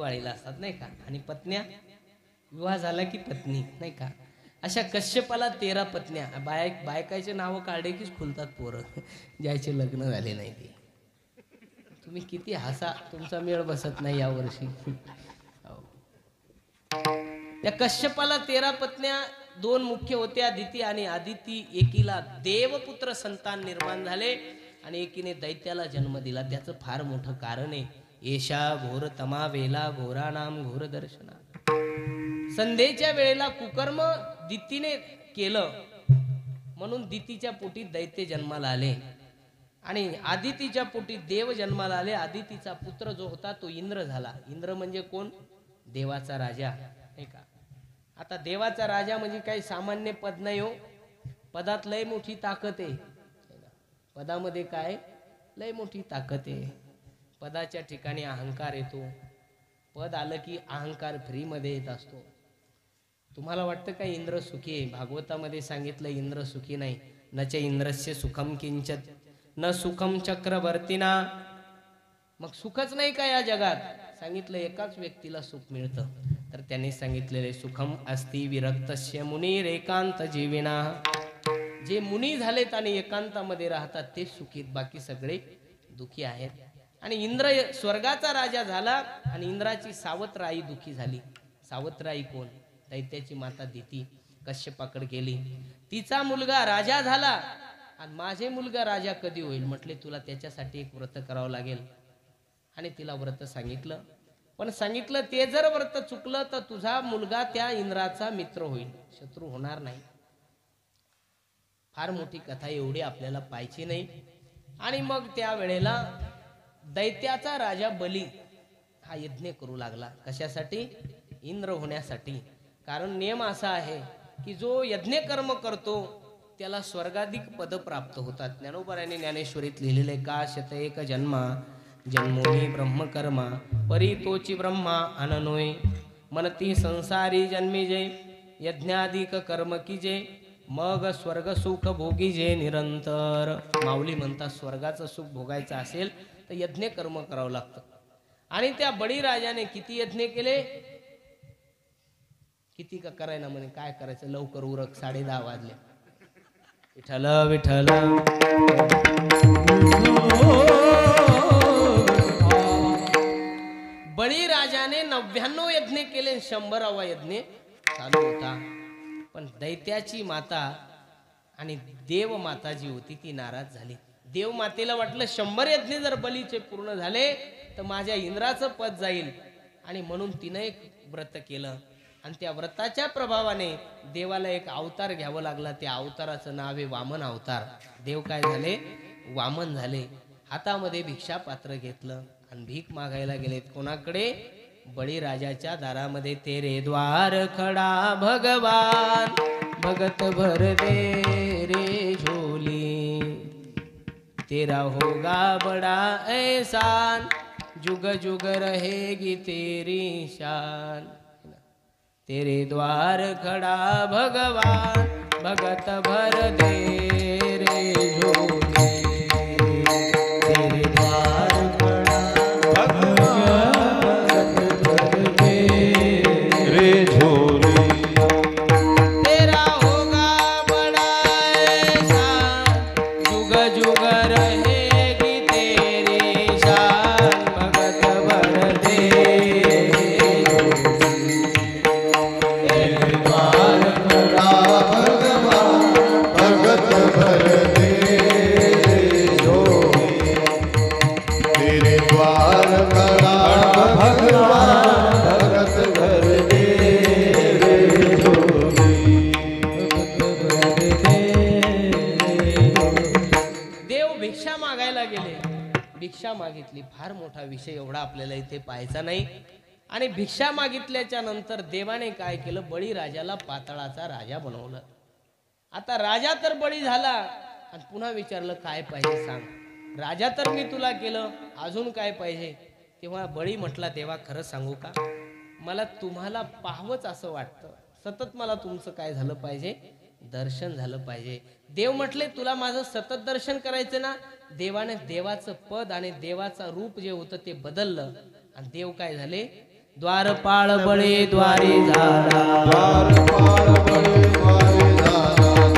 पाळीला असतात नाही का, आणि पत्न्या विवाह झाला की पत्नी नाही का. अशा कश्यपाला 13 पत्न्या. बायकाचे नावं काढले कीच खुलतात पोरं ज्याचे लग्न झाले नाही ते. तुम्ही किती हसा, तुमचा मेळ बसत नाही यावर्षी. त्या कश्यपाला 13 पत्न्या, 2 मुख्य होत्या अदिती आणि आदिती. एकीला देवपुत्र संतान निर्माण झाले आणि एकीने दैत्याला जन्म दिला. त्याचं फार मोठं कारण आहे. येशा घोर तमा वेला घोरा नाम घोर दर्शना. संध्येच्या वेळेला कुकर्म दितीने केलं म्हणून दितीच्या पोटी दैत्य जन्माला आले आणि आदितीच्या पोटी देव जन्माला आले. आदितीचा पुत्र जो होता तो इंद्र झाला. इंद्र म्हणजे कोण? देवाचा राजा नाही का. आता देवाचा राजा म्हणजे काही सामान्य पद नाही हो. पदात लय मोठी ताकद आहे. पदामध्ये काय लय मोठी ताकद आहे. पदाच्या ठिकाणी अहंकार येतो. पद आलं की अहंकार फ्रीमध्ये येत असतो. तुम्हाला वाटतं का इंद्र सुखी आहे? भागवतामध्ये सांगितलं इंद्र सुखी नाही. न च इंद्रस्य सुखम किंचत न सुखम चक्रवर्तीना. मग सुखच नाही का या जगात? सांगितलं एकाच व्यक्तीला सुख मिळतं. तर त्यांनी सांगितलेले सुखम अस्ति विरक्तस्य मुनीर एकांत जीविना. जे मुनी झालेत आणि एकांतामध्ये राहतात ते सुखीत, बाकी सगळे दुखी आहेत. आणि इंद्र स्वर्गाचा राजा झाला आणि इंद्राची सावत्राई दुखी झाली. सावत्राई कोण? दैत्याची माता दिती कश्यपाकडे गेली. तिचा मुलगा राजा झाला आणि माझे मुलगा राजा कधी होईल? म्हटले तुला त्याच्यासाठी एक व्रत करावं लागेल. आणि तिला व्रत सांगितलं. पण सांगितलं ते जर व्रत चुकलं तर तुझा मुलगा त्या इंद्राचा मित्र होईल, शत्रू होणार नाही. फार मोठी कथा, एवढी आपल्याला पाहिजे नाही. आणि मग त्या वेळेला दैत्याचा राजा बली हा यज्ञ करू लागला. कशासाठी? इंद्र होण्यासाठी. कारण नियम असा आहे की जो यज्ञ कर्म करतो त्याला स्वर्गाधिक पद प्राप्त होतात. ज्ञानोबराने ज्ञानेश्वरीत लिहिलेले का शत एक जन्मा जन्मोनी ब्रह्मकर्मा परी तोची ब्रह्मा अननोय मनती संसारी जन्मी जे यज्ञाधिक कर्म की जे मग स्वर्ग सुख भोगी जे निरंतर. माऊली म्हणतात स्वर्गाचं सुख भोगायचं असेल तर यज्ञ कर्म करावं लागतं. आणि त्या बळीराजाने किती यज्ञ केले? किती का करायला म्हणे, काय करायचं लवकर उरक, 10:30 वाजले. विठ्ठल विठ्ठल बळीराजाने 99 यज्ञ केले. 100वा यज्ञ चालू होता. पण दैत्याची माता आणि देव माता जी होती ती नाराज झाली. देव मातेला वाटलं 100 यज्ञ जर बलीचे पूर्ण झाले तर माझ्या इंद्राचं पद जाईल. आणि म्हणून तिने एक व्रत केलं. आणि त्या व्रताच्या प्रभावाने देवाला एक अवतार घ्यावा लागला. त्या अवताराचं नाव आहे वामन अवतार. देव काय झाले? वामन झाले. हातामध्ये भिक्षा पात्र घेतलं आणि भीक मागायला गेलेत. कोणाकडे? बळीराजाच्या दारामध्ये. तेरे द्वार खडा भगवान भगत भर दे रे झोली तेरा होगा बड़ा एहसान जुग जुग रहेगी तेरी शान. तेरे द्वार खड़ा भगवान भगत भर दे रे झोली तेरे द्वार खड़ा भगवान भगत भर दे रे झोली तेरा होगा बड़ा एहसान जुग जुग रहेगी तेरी शान भगत भर दे भिक्षा मागितली. फार मोठा विषय, एवढा आपल्याला इथे पाहायचा नाही. आणि भिक्षा मागितल्याच्या नंतर देवाने काय केलं? बळीराजाला पाताळाचा राजा बनवलं. आता राजा तर बळी झाला आणि पुन्हा विचारलं काय पाहिजे सांग. राजा तर मी तुला केलं, अजून काय पाहिजे? तेव्हा बळी म्हटला देवा खरं सांगू का, मला तुम्हाला पाहावंच असं वाटतं. सतत मला तुमचं काय झालं पाहिजे? दर्शन झालं पाहिजे. देव म्हटले तुला माझं सतत दर्शन करायचं ना. देवाने देवाचं पद आणि देवाचं रूप जे होतं ते बदललं आणि देव काय झाले? द्वारपाळ बळे द्वारे झाला, द्वारपाळ बळे द्वारे झाला,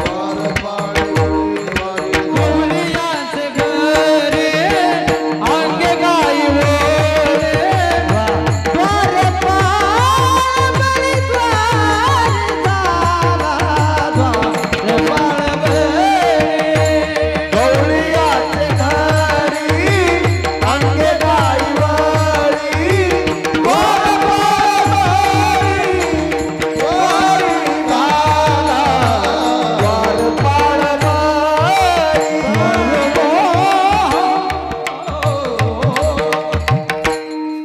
द्वारपाळ बळे द्वारे गवळीयांचे घरी अंगे गाई वळे, द्वारपाळ बळी द्वार झाला, द्वारपाळ बळी. गवळीयांचे घरी अंगे गाई वळी,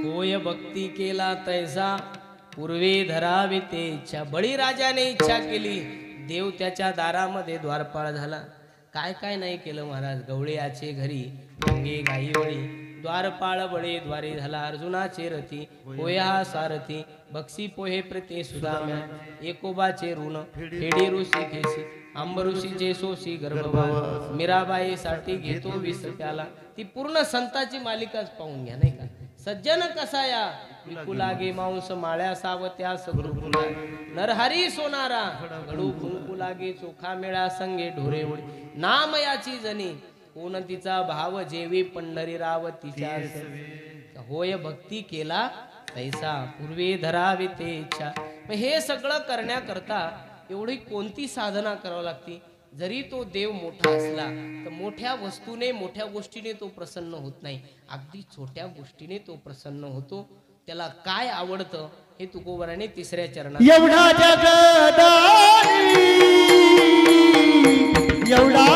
होय भक्ती केला तैसा पूर्वे धरावी ते इच्छा. बळीराजाने इच्छा केली, देव त्याच्या दारामध्ये द्वारपाळ झाला. काय काय नाही केलं महाराज. गवळ्याचे घरी अंगे गाई वळी, द्वारपाळ बळे द्वारे झाला. अर्जुनाचे रथी होय हा सारथी, बक्षी पोहे प्रते सुदाम्या, एकोबाचे ऋण फेडी ऋषी खेसी, अंबऋषीचे सोशी गर्भवास, मीराबाई साठी घेतो विस त्याला. ती पूर्ण संताची मालिकाच पाहून घ्या नाही का. सज्जन कसाया विकू लागे मांस, माळ्या सावत्या सगुरुकुला, नरहरी सोनारा घडू कुंकू लागे, चोखा मेळा संगे ढोरे ओळी, नाम याची जनी कोण तिचा भाव, जेवी पंढरी राव तिच्या. होय भक्ती केला तैसा पूर्वे धरावे ते इच्छा. मग हे सगळं करण्याकरता एवढी कोणती साधना करावी लागती. जरी तो देव मोठा असला तर मोठ्या वस्तूने मोठ्या गोष्टीने तो प्रसन्न होत नाही, अगदी छोट्या गोष्टीने तो प्रसन्न होतो. त्याला काय आवडतं हे तुकोबराने तिसऱ्या चरणात. एवढा जगदानी, एवढा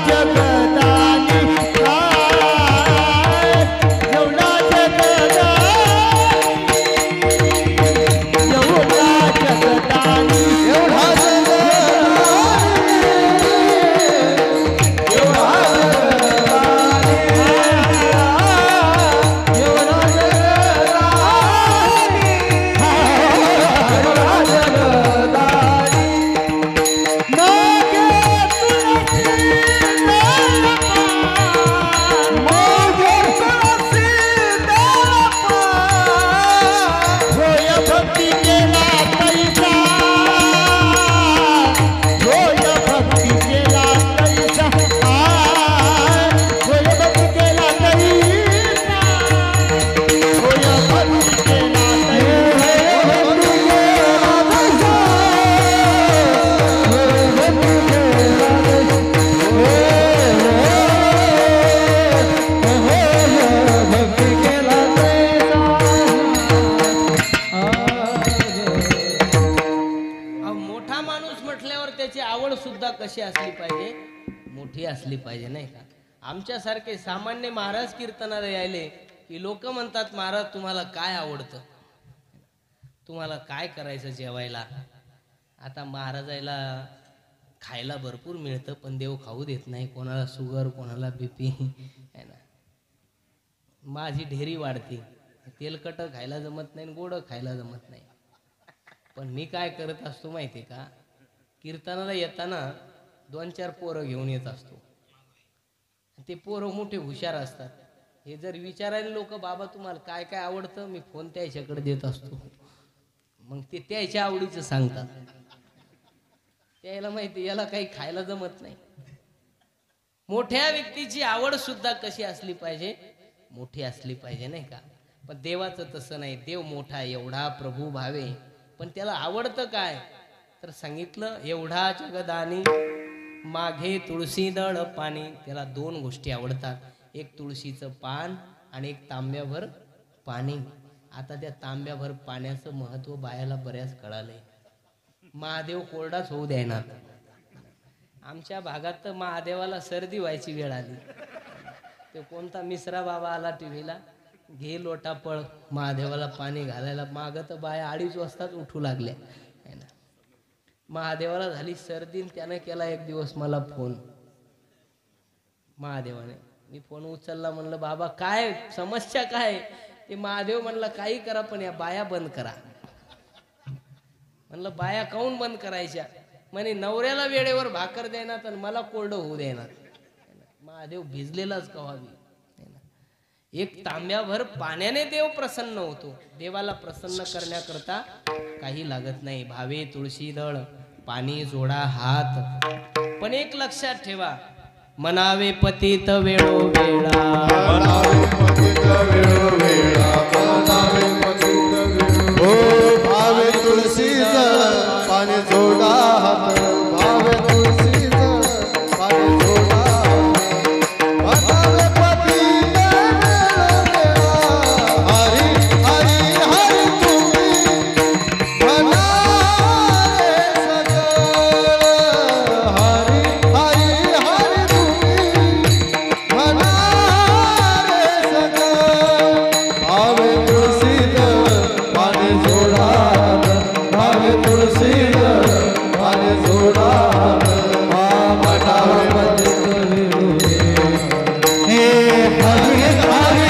जगदानी, एवढा जगदानी, एवढा जगदानी, एवढा कशी असली पाहिजे, मोठी असली पाहिजे नाही का. आमच्यासारखे सामान्य महाराज कीर्तनाला यायले की लोक म्हणतात, महाराज तुम्हाला काय आवडतं, तुम्हाला काय करायचं जेवायला. आता महाराजाला खायला भरपूर मिळतं पण देव खाऊ देत नाही. कोणाला शुगर, कोणाला बीपी आहे ना. माझी ढेरी वाढते, तेलकट खायला जमत नाही, गोड खायला जमत नाही. पण मी काय करत असतो माहिती का, कीर्तनाला येताना 2-4 पोरं घेऊन येत असतो. ते पोरं मोठे हुशार असतात. हे जर विचारायला लोक, बाबा तुम्हाला काय काय आवडतं, मी फोन त्याच्याकडे देत असतो. मग ते त्याच्या आवडीचं सांगतात. त्याला माहिती याला काही खायला जमत नाही. मोठ्या व्यक्तीची आवड सुद्धा कशी असली पाहिजे, मोठी असली पाहिजे नाही का. पण देवाचं तसं नाही. देव मोठा एवढा प्रभू भावे, पण त्याला आवडतं काय तर सांगितलं, एवढा जगदानी मागे तुळशी दळ पाणी. त्याला 2 गोष्टी आवडतात, एक तुळशीचं पान आणि एक तांब्याभर पाणी. आता त्या तांब्याभर पाण्याचं महत्व बायाला बऱ्याच कळालंय. महादेव कोरडाच होऊ द्यायना. आमच्या भागात तर महादेवाला सर्दी व्हायची वेळ आली. ते कोणता मिश्रा बाबा आला टीव्हीला, घे लोटा पळ महादेवाला पाणी घालायला. मागं तर बाया 2:30 वाजताच उठू लागल्या. महादेवाला झाली सर्दी, त्याने केला एक दिवस मला फोन महादेवाने. मी फोन उचलला, म्हणलं बाबा काय समस्या काय. ते महादेव म्हणलं काही करा पण या बाया बंद करा. म्हणलं बाया काऊन बंद करायच्या. म्हणे नवऱ्याला वेळेवर भाकर देणार आणि मला कोरडं होऊ देणार. महादेव भिजलेलाच कवावी. एक तांब्याभर पाण्याने देव प्रसन्न होतो. देवाला प्रसन्न करण्याकरता काही लागत नाही. भावे तुळशी दळ पाणी जोडा हात. पण एक लक्षात ठेवा, मनावे पतित वेळोवेळा. मनावे पतित वेळोवेळा. मनावे पतित वेळोवेळा. हो भावे तुळशी जळ पाणी जोडा हात. भावे तुळशी जळ पाणी जोडा हात. मनावे पतित वेळोवेळा. हरी हरी हरी तुम्ही म्हणाले सगळ. हरी हरी हरी तुम्ही म्हणाले सगळ. भावे तुळशी जळ पाणी जोडा हात. भावे तुळशी जळ पाणी जोडा हात. मनावे पतित वेळोवेळा. हे हरी हरी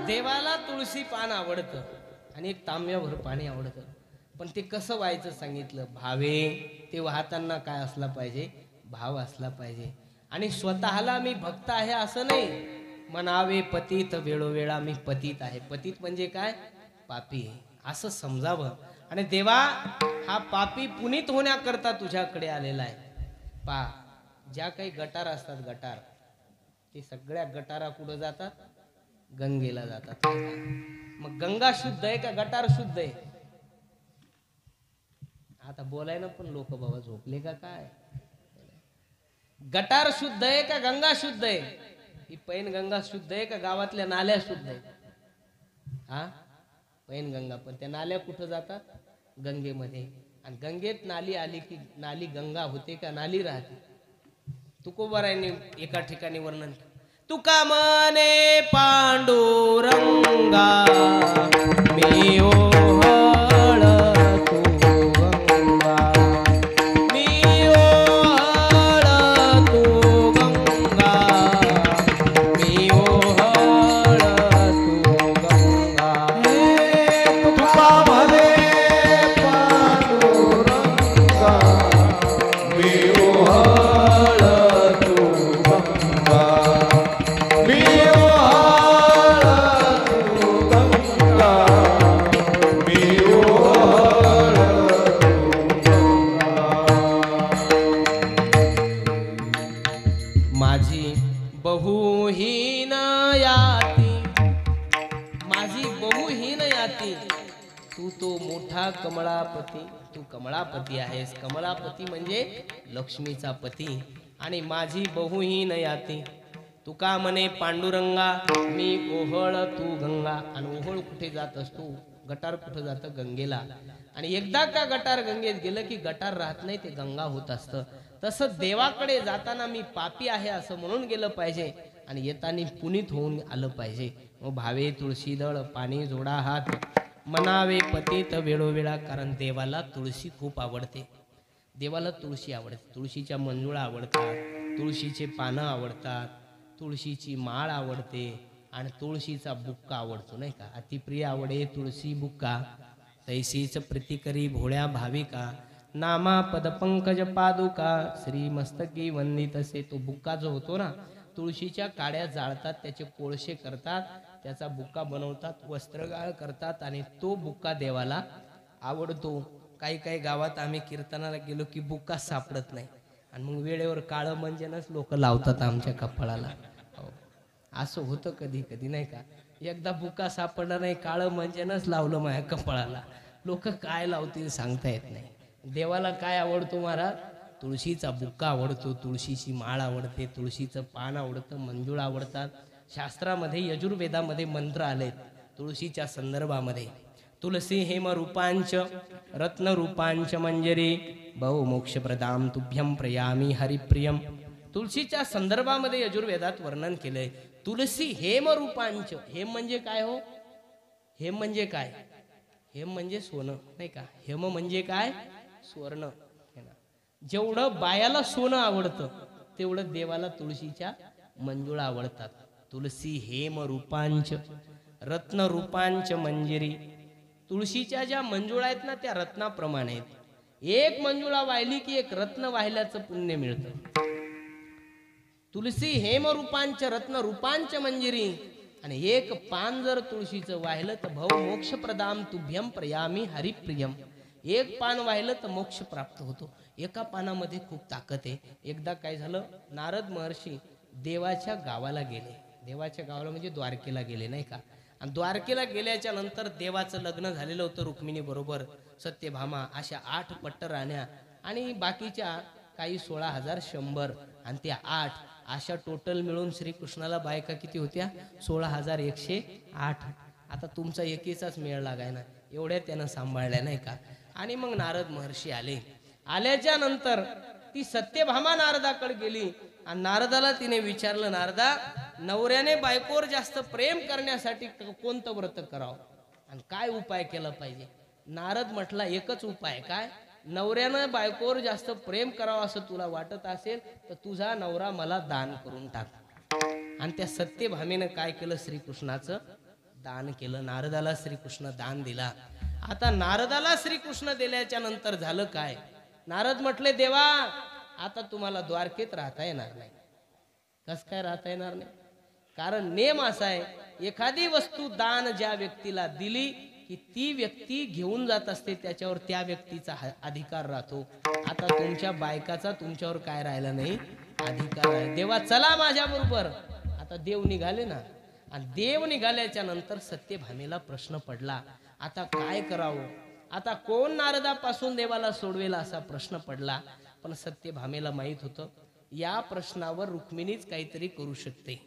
देवाला तुळशी पान आवडतं आणि एक तांब्याभर पाणी आवडतं. पण ते कसं व्हायचं सांगितलं. भावे ते वाहताना काय असला पाहिजे, भाव असला पाहिजे. आणि स्वतःला मी भक्त आहे असं नाही. म्हणावे पतित वेळोवेळा मी पतित आहे. पतित म्हणजे काय, पापी आहे असं समजावं. आणि देवा हा पापी पुनीत होण्याकरता तुझ्याकडे आलेला आहे. पा ज्या काही गटार असतात, गटार ते सगळ्या गटारा कुठं जातात, गंगेला जातात. मग गंगा शुद्ध आहे का गटार शुद्ध आहे? आता बोलायला पण लोक बाबा झोपले का काय. गटार शुद्ध आहे का गंगा शुद्ध आहे? ही पैन गंगा शुद्ध आहे का गावातल्या नाल्या शुद्ध आहे? हा पैन गंगा. पण त्या नाल्या कुठं जातात, गंगेमध्ये. आणि गंगेत नाली आली की नाली गंगा होते का नाली राहते? तुकोबारायांनी एका ठिकाणी वर्णन, तुका मने पांडुरंगा मी ओहळ तू गंगा. मी ओहळ तू गंगा. मी ओहळ तू गंगा. तुका म्हणे पांडुरंगा मी ओहळ तू गंगा. मी ओहळ तू गंगा. मी ओहळ तू गंगा. माझी बहुहीन याती, माझी बहुहीन याती. तू तो मोठा कमळापती. तू कमळापती आहेस. कमळापती म्हणजे लक्ष्मीचा पती. आणि माझी बहुहीन याती. तुका म्हणे पांडुरंगा मी ओहळ तू गंगा. आणि ओहळ कुठे जात असतो, गटार कुठं जातं, गंगेला. आणि एकदा का गटार गंगेत गेलं की गटार राहत नाही, ते गंगा होत असतं. तसं देवाकडे जाताना मी पापी आहे असं म्हणून गेलं पाहिजे आणि येताना पुनीत होऊन आलं पाहिजे. मग भावे तुळशी दळ पाणी जोडा हात. मनावे पतित वेळोवेळा. कारण देवाला तुळशी खूप आवडते. देवाला तुळशी आवडते. तुळशीच्या मंजुळा आवडतात, तुळशीचे पानं आवडतात, तुळशीची माळ आवडते आणि तुळशीचा बुक्का आवडतो नाही का. अतिप्रिय आवडे तुळशी बुक्का, तैसीच प्रीतिकरी भोळ्या भाविका. नामा पद पंकज पादुका श्री मस्तकी वंदित असे. तो बुक्का जो होतो ना, तुळशीच्या काड्या जाळतात, त्याचे कोळशे करतात, त्याचा बुक्का बनवतात, वस्त्रगाळ करतात आणि तो बुक्का देवाला आवडतो. काही काही गावात आम्ही कीर्तनाला गेलो की बुक्का सापडत नाही आणि मग वेळेवर काळं मंजनच लोक लावतात आमच्या कपाळाला. हो असं होतं कधी कधी नाही का. एकदा बुक्का सापडला नाही, काळं मंजनच लावलं माझ्या कपाळाला. लोक काय लावतील सांगता येत नाही. देवाला काय आवडतो महाराज? तुळशीचा बुक्का आवडतो, तुळशीची माळ आवडते, तुळशीचं पान आवडतं, मंजूळ आवडतात. शास्त्रामध्ये यजुर्वेदामध्ये मंत्र आलेत तुळशीच्या संदर्भामध्ये. तुलसी हेम रूपांच रत्न रूपांच मंजरी बहुमोक्षप्रदाम तुभ्यम प्रयामी हरिप्रियम. तुळशीच्या संदर्भामध्ये यजुर्वेदात वर्णन केलंय. तुलसी हेम रूपांच. हेम म्हणजे काय हो? हेम म्हणजे काय? हेम म्हणजे सोनं नाही का. हेम म्हणजे काय? स्वर्ण. जेवढं बायाला सोनं आवडतं तेवढं देवाला तुळशीच्या मंजुळा आवडतात. तुलसी हेम रूपांच रत्न रूपांच मंजिरी. तुळशीच्या ज्या मंजुळा आहेत ना त्या रत्नाप्रमाणे आहेत. एक मंजुळा वाहिली की एक रत्न वाहिल्याचं पुण्य मिळतं. तुलसी हेम रूपांच रत्न रूपांच मंजिरी. आणि एक पान जर तुळशीचं वाहिलं तर भव मोक्ष प्रदाम तुभ्यम प्रयामी हरिप्रियम. एक पान वाहिलं तर मोक्ष प्राप्त होतो. एका पानामध्ये खूप ताकद आहे. एकदा काय झालं, नारद महर्षी देवाच्या गावाला गेले. देवाच्या गावाला म्हणजे द्वारकेला गेले नाही का. आणि द्वारकेला गेल्याच्या नंतर देवाचं लग्न झालेलं होतं रुक्मिणी बरोबर. सत्यभामा अशा 8 पट्ट राण्या आणि बाकीच्या काही 16,100 आणि त्या 8 अशा टोटल मिळून श्रीकृष्णाला बायका किती होत्या? 16,108. आता तुमचा एकीचाच मेळ लागाय ना, एवढ्या त्यानं सांभाळल्या नाही का. आणि मग नारद महर्षी आले. आल्याच्या नंतर ती सत्यभामा नारदाकडे गेली आणि नारदाला तिने विचारलं, नारदा नवऱ्याने बायकोवर जास्त प्रेम करण्यासाठी कोणतं व्रत करावं आणि काय उपाय केला पाहिजे. नारद म्हटला एकच उपाय. काय? नवऱ्यानं बायकोवर जास्त प्रेम करावं असं तुला वाटत असेल तर तुझा नवरा मला दान करून टाक. आणि त्या सत्यभामेनं काय केलं? श्रीकृष्णाचं दान केलं. नारदाला श्रीकृष्ण दान दिला. आता नारदाला श्रीकृष्ण दिल्याच्या नंतर झालं काय? नारद म्हटले, देवा आता तुम्हाला द्वारकेत राहता येणार नाही. कस काय राहता येणार नाही? कारण नेम असा आहे, एखादी वस्तू दान ज्या व्यक्तीला दिली की ती व्यक्ती घेऊन जात असते, त्याच्यावर त्या व्यक्तीचा अधिकार राहतो. आता तुमच्या बायकाचा तुमच्यावर काय राहिला नाही, अधिकार आहे. देवा चला माझ्या बरोबर. आता देव निघाले ना. आणि देव निघाल्याच्या नंतर सत्यभामेला प्रश्न पडला, आता काय करावं. आता कोण नारदापासून देवाला सोडवेल असा प्रश्न पडला. पण सत्यभामेला माहित होतं या प्रश्नावर रुक्मिणीच काहीतरी करू शकते.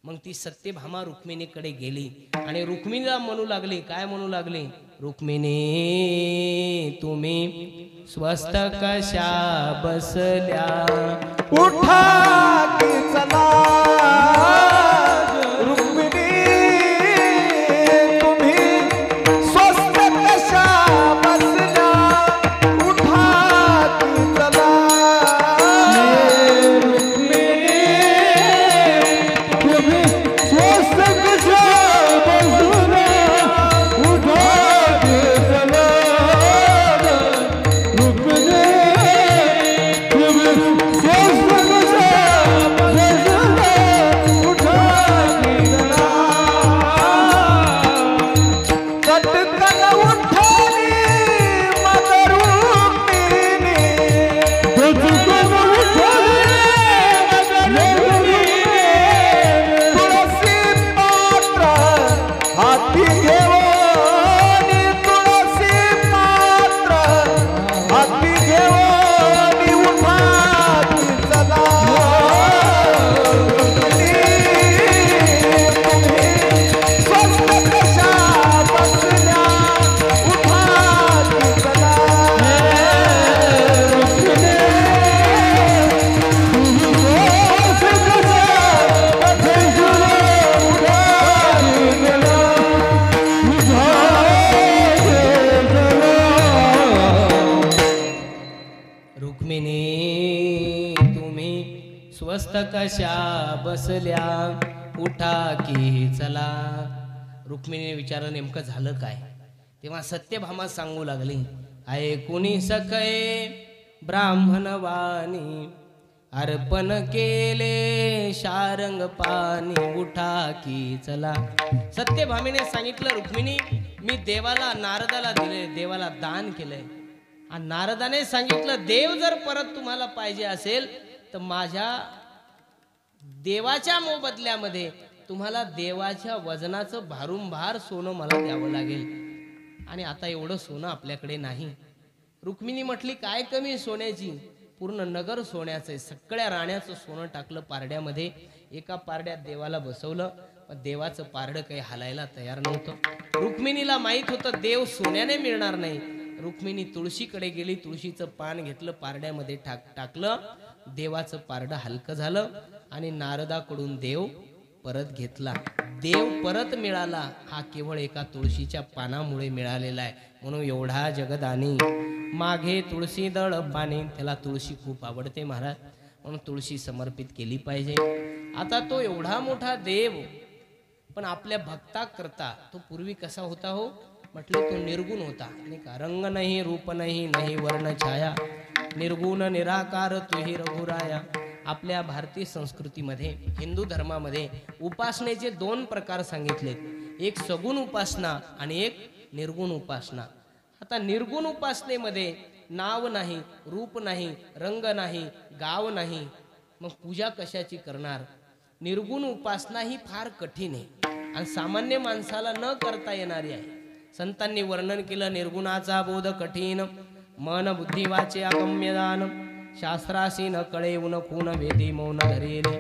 मग ती सत्यभामा रुक्मिणीकडे गेली आणि रुक्मिणीला म्हणू लागली. काय म्हणू लागली? रुक्मिणी तुम्ही स्वस्थ कशा बसल्या, उठा की चला. रुक्मिणी तुम्ही स्वस्थ कशा बसल्या, उठा की चला. स्वस्थ कशा बसल्या, उठा की चला. रुक्मिणीने विचारलं नेमकं झालं काय. तेव्हा सत्यभामा सांगू लागली, ऐकुनी सखे ब्राह्मणवाणी, अर्पण केले शारंग पाणी, उठा की चला. सत्यभामेने सांगितलं, रुक्मिणी मी देवाला नारदाला दिले, देवाला दान केलंय. आणि नारदाने सांगितलं, देव जर परत तुम्हाला पाहिजे असेल तर माझ्या देवाच्या मोबदल्यामध्ये तुम्हाला देवाच्या वजनाचं भारूमभार सोनं मला द्यावं लागेल. आणि आता एवढं सोनं आपल्याकडे नाही. रुक्मिणी म्हटली, काय कमी सोन्याची? पूर्ण नगर सोन्याचं आहे. सगळ्या राण्याचं सोनं टाकलं पारड्यामध्ये. एका पारड्यात देवाला बसवलं, पण देवाचं पारडं काही हलायला तयार नव्हतं. रुक्मिणीला माहित होतं देव सोन्याने मिळणार नाही. रुक्मिणी तुळशीकडे गेली, तुळशीचं पान घेतलं, पारड्यामध्ये टाकलं. देवाचं पारडं हलकं झालं आणि नारदाकडून देव परत घेतला. देव परत मिळाला हा केवळ एका तुळशीच्या पानामुळे मिळालेला आहे. म्हणून एवढा जगदानी मागे तुळशी दळ पाणी. त्याला तुळशी खूप आवडते महाराज, म्हणून तुळशी समर्पित केली पाहिजे. आता तो एवढा मोठा देव, पण आपल्या भक्ता करता तो पूर्वी कसा होता हो? म्हटलं तो निर्गुण होता. आणि का रंग नाही, रूप नाही, नाही वर्ण छाया, निर्गुण निराकार तुही रघुराया. आपल्या भारतीय संस्कृतीमध्ये, हिंदू धर्मामध्ये उपासनेचे दोन प्रकार सांगितलेत. एक सगुण उपासना आणि एक निर्गुण उपासना. आता निर्गुण उपासनेमध्ये नाव नाही, रूप नाही, रंग नाही, गाव नाही, मग पूजा कशाची करणार? निर्गुण उपासना ही फार कठीण आहे आणि सामान्य माणसाला न करता येणारी आहे. संतांनी वर्णन केलं, निर्गुणाचा बोध कठीण, मन बुद्धी वाचे अगम्यदान, शास्त्रासी न कळे उन खून वेदी मौन धरेले.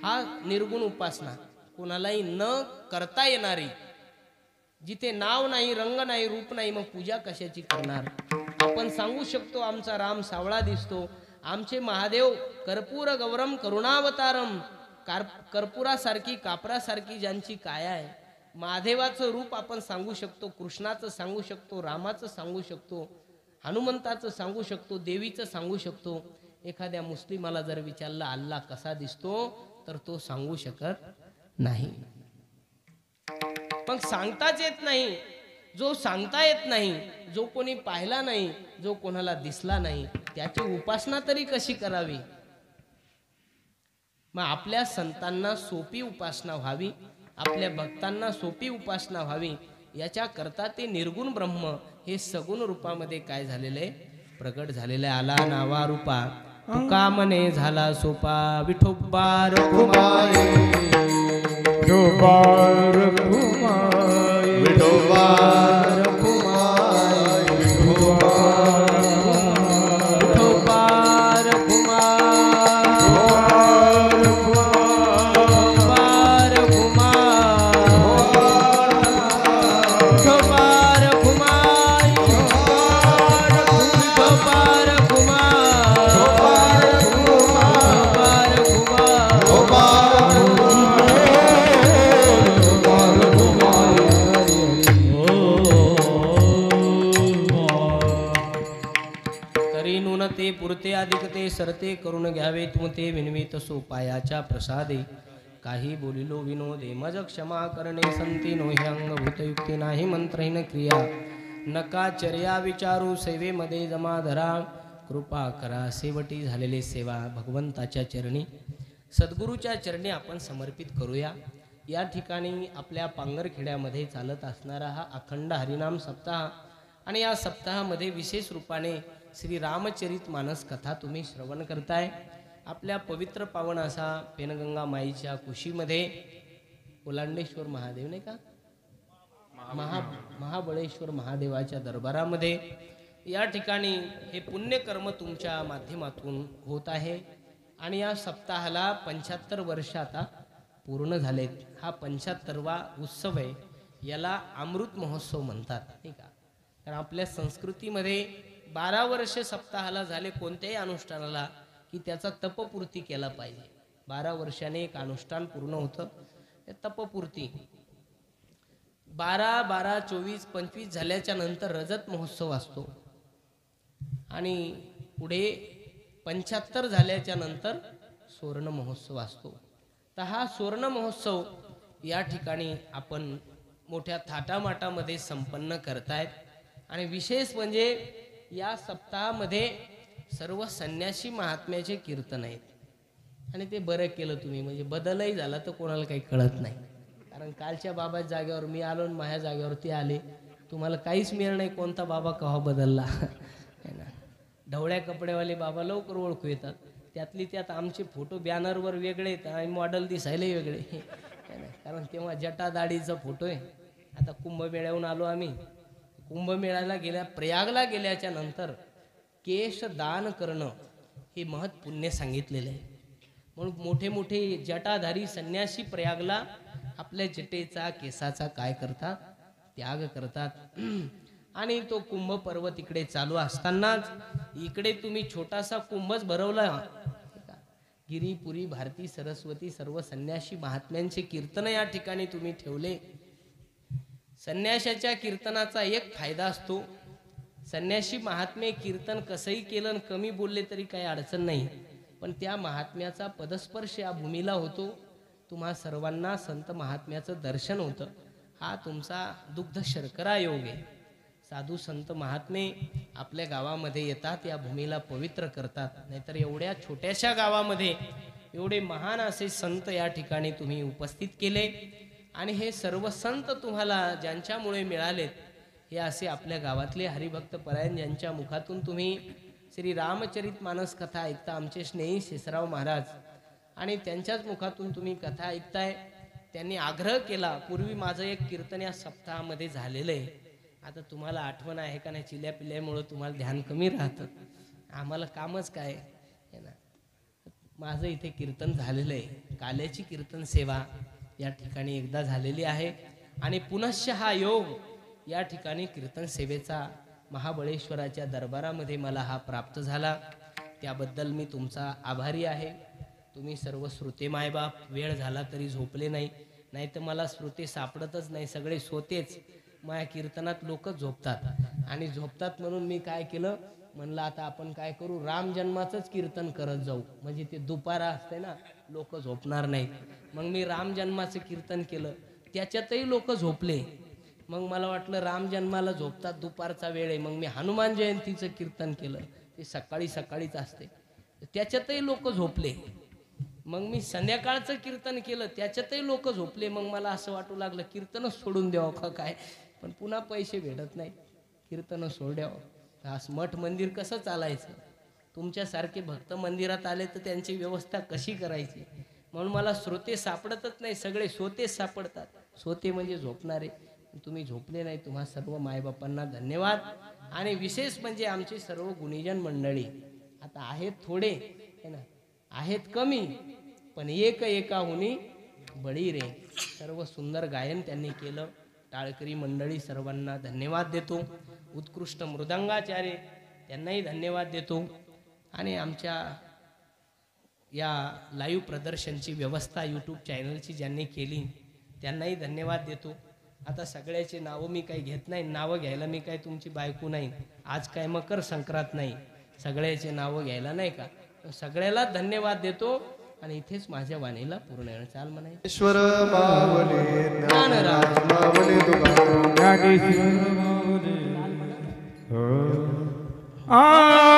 हा निर्गुण उपासना, कोणालाही न करता येणारी, जिथे नाव नाही, रंग नाही, रूप नाही, मग पूजा कशाची करणार? आपण सांगू शकतो आमचा राम सावळा दिसतो, आमचे महादेव कर्पूर गौरम करुणावतारम, कर्पुरासारखी कापरासारखी ज्यांची काया आहे. महादेवाचं रूप आपण सांगू शकतो, कृष्णाचं सांगू शकतो, रामाचं सांगू शकतो, हनुमंताचं सांगू शकतो, देवीचं सांगू शकतो. एखाद्या मुस्लिमाला जर विचारलं अल्लाह कसा दिसतो, तर तो सांगू शकत नाही. पण सांगताच येत नाही. जो सांगता येत नाही, जो कोणी पाहिला नाही, जो कोणाला दिसला नाही, त्याची उपासना तरी कशी करावी? मग आपल्या संतांना सोपी उपासना व्हावी, आपल्या भक्तांना सोपी उपासना व्हावी, याच्या करता ते निर्गुण ब्रह्म हे सगुण रूपामध्ये काय झालेले प्रगट झालेले. आला नावा रूपा तुका मने झाला सोपा, विठोबा रखुमाई, विठोबा रखुमाई, विठोबा रखुमाई, विठोबा ते पुरते अधिक ते सरते करून घ्यावे तुमते विनवित सोपायाच्या प्रसादे. काही बोलिलो विनोदे मज क्षमा करणे संती नोही अंगभूतयुक्ती नाही मंत्रहीन क्रिया. नका चर्या विचारू सेवेमध्ये जमा धरा, कृपा करा सेवटी झालेले सेवा भगवंताच्या चरणी सद्गुरूच्या चरणी आपण समर्पित करूया. या ठिकाणी आपल्या पांगरखेड्यामध्ये चालत असणारा हा अखंड हरिनाम सप्ताह आणि या सप्ताहामध्ये विशेष रूपाने श्री रामचरित मानस कथा तुम्ही श्रवण करताय. आपल्या पवित्र पावन असा पेनगंगा माईच्या कुशीमध्ये ओलांडेश्वर महादेव नाही का, महाबळेश्वर महादेवाच्या दरबारामध्ये या ठिकाणी हे पुण्यकर्म तुमच्या माध्यमातून होत आहे. आणि या सप्ताहाला 75 वर्ष आता पूर्ण झालेत. हा 75वा उत्सव आहे. याला अमृत महोत्सव म्हणतात नाही का. कारण आपल्या संस्कृतीमध्ये 12 वर्ष सप्ताहाला झाले कोणत्याही अनुष्ठानाला की त्याचा तपपूर्ती केला पाहिजे. 12 वर्षाने एक अनुष्ठान पूर्ण होतं, तपपूर्ती. 12, 12, 24, 25 झाल्याच्या नंतर रजत महोत्सव असतो आणि पुढे 75 झाल्याच्या नंतर सुवर्ण महोत्सव असतो. तर हा सुवर्ण महोत्सव या ठिकाणी आपण मोठ्या थाटामाटामध्ये संपन्न करतायत. आणि विशेष म्हणजे या सप्ताहामध्ये सर्व संन्यासी महात्म्याचे कीर्तन आहेत. आणि ते बरं केलं तुम्ही, म्हणजे बदलही झाला तर कोणाला काही कळत नाही. कारण कालच्या बाबा जागेवर मी आलो आणि माझ्या जागेवर ते आले, तुम्हाला काहीच मिळणार नाही कोणता बाबा केव्हा बदलला. ढवळ्या कपड्यावाले बाबा लवकर ओळखू येतात. त्यातली त्यात आमचे फोटो बॅनरवर वेगळे आहेत आणि मॉडेल दिसायला वेगळे. कारण तेव्हा जटा दाढीचा फोटो आहे. आता कुंभमेळ्याहून आलो आम्ही. कुंभमेळ्याला प्रयागला गेल्याच्या नंतर केश दान करणं हे महत् पुण्य सांगितलेलं आहे. म्हणून मोठे मोठे जटाधारी संन्यासी प्रयागला आपल्या जटेचा केसाचा काय करतात, त्याग करतात. आणि तो कुंभ पर्व तिकडे चालू असतानाच इकडे तुम्ही छोटासा कुंभच भरवला. गिरीपुरी भारती सरस्वती सर्व संन्यासी महात्म्यांचे कीर्तन या ठिकाणी तुम्ही ठेवले. संन्याशाच्या कीर्तनाचा एक फायदा असतो, संन्यासी महात्मे कीर्तन कसंही केलं कमी बोलले तरी काही अडचण नाही. पण त्या महात्म्याचा पदस्पर्श या भूमीला होतो. तुम्हा सर्वांना संत महात्म्याचं दर्शन होतं. हा तुमचा दुग्ध शर्करा योग आहे. साधू संत महात्मे आपल्या गावामध्ये येतात, या भूमीला पवित्र करतात. नाहीतर एवढ्या छोट्याशा गावामध्ये एवढे महान असे संत या ठिकाणी तुम्ही उपस्थित केले. आणि हे सर्व संत तुम्हाला ज्यांच्यामुळे मिळालेत, हे असे आपल्या गावातले हरिभक्त परायण ज्यांच्या मुखातून तुम्ही श्री रामचरित मानस कथा ऐकता, आमचे स्नेही शेषराव महाराज, आणि त्यांच्याच मुखातून तुम्ही कथा ऐकताय. त्यांनी आग्रह केला, पूर्वी माझं एक कीर्तन या सप्ताहामध्ये झालेलं आहे. आता तुम्हाला आठवण आहे का नाही, चिल्या पिल्यामुळं तुम्हाला ध्यान कमी राहतं, आम्हाला कामच काय आहे ना. माझं इथे कीर्तन झालेलं आहे. काल्याची कीर्तन सेवा या ठिकाणी एकदा झालेली आहे. आणि पुनश्च हा योग या ठिकाणी कीर्तन सेवेचा महाबळेश्वराच्या दरबारामध्ये मला हा प्राप्त झाला. त्याबद्दल मी तुमचा आभारी आहे. तुम्ही सर्व श्रोते मायबाप वेळ झाला तरी झोपले नाही, नाही तर मला श्रोते सापडतच नाही. सगळे श्रोतेच माझ्या कीर्तनात लोक झोपतात आणि झोपतात म्हणून मी काय केलं, म्हणलं आता आपण काय करू, राम जन्माचंच कीर्तन करत जाऊ, म्हणजे ते दुपारा असते ना, लोक झोपणार नाहीत. मग मी राम जन्माचं कीर्तन केलं, त्याच्यातही लोक झोपले. मग मला वाटलं राम जन्माला झोपतात, दुपारचा वेळ आहे. मग मी हनुमान जयंतीचं कीर्तन केलं, ते सकाळी सकाळीच असते, त्याच्यातही लोक झोपले. मग मी संध्याकाळचं कीर्तन केलं, त्याच्यातही लोक झोपले. मग मला असं वाटू लागलं कीर्तनच सोडून द्यावं का काय, पण पुन्हा पैसे भेटत नाही, कीर्तन सोडावं. असं मठ मंदिर कसं चालायचं, तुमच्यासारखे भक्त मंदिरात आले तर त्यांची व्यवस्था कशी करायची. म्हणून मला श्रोते सापडतच नाही, सगळे श्रोतेच सापडतात. श्रोते म्हणजे झोपणारे, तुम्ही झोपले नाही. तुम्हा सर्व मायबापांना धन्यवाद. आणि विशेष म्हणजे आमचे सर्व गुणीजन मंडळी आता आहेत थोडे है ना, आहेत कमी, पण एक एकाहुनी बळी रे. सर्व सुंदर गायन त्यांनी केलं. टाळकरी मंडळी सर्वांना धन्यवाद देतो. उत्कृष्ट मृदंगाचार्य त्यांनाही धन्यवाद देतो. आणि आमच्या या लाईव्ह प्रदर्शनची व्यवस्था यूट्यूब चॅनलची ज्यांनी केली त्यांनाही धन्यवाद देतो. आता सगळ्याचे नावं मी काही घेत नाही, नावं घ्यायला मी काय तुमची बायको नाही. आज काय मकर संक्रांत नाही, सगळ्याचे नावं घ्यायला नाही का. सगळ्याला धन्यवाद देतो आणि इथेच माझ्या वाणीला पूर्ण वेळ चाल म्हणायचं. ईश्वर मावले ज्ञानराज मावले तुकाराम ज्ञानेश्वर माऊली. आ